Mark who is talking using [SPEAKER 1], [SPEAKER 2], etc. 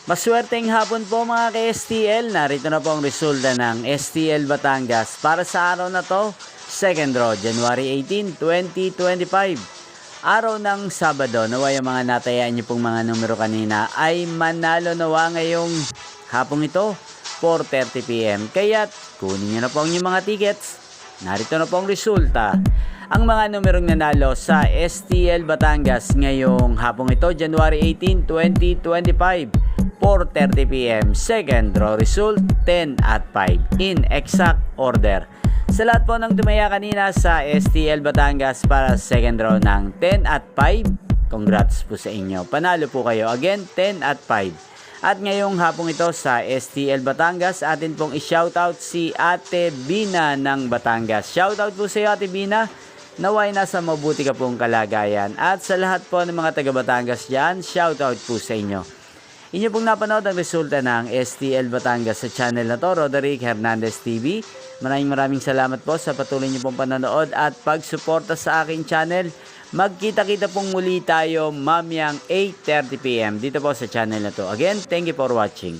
[SPEAKER 1] Maswerteng hapon po mga ka-STL. Narito na po ang resulta ng STL Batangas para sa araw na to, second draw, January 18, 2025. Araw ng Sabado, naway ang mga natayaan niyo pong mga numero kanina ay manalo nawa ngayong hapong ito, 4:30 PM. Kaya't kunin niyo na po ang inyong mga tickets. Narito na po ang resulta. Ang mga numerong nanalo sa STL Batangas ngayong hapong ito, January 18, 2025. 4:30 PM. Second draw result, 10 at 5 in exact order. Sa lahat po ng tumaya kanina sa STL Batangas para second draw ng 10 at 5, congrats po sa inyo. Panalo po kayo. Again, 10 at 5. At ngayong hapong ito sa STL Batangas, atin pong i-shoutout si Ate Bina ng Batangas. Shoutout po sa iyo, Ate Bina. Naway nasa mabuti ka pong kalagayan. At sa lahat po ng mga taga Batangas dyan, shoutout po sa inyo. Inyo pong napanood ang resulta ng STL Batangas sa channel na to, Roderick Hernandez TV. Maraming salamat po sa patuloy niyo pong panonood at pagsuporta sa aking channel. Magkita-kita pong muli tayo mamayang 8:30 PM dito po sa channel na to. Again, thank you for watching.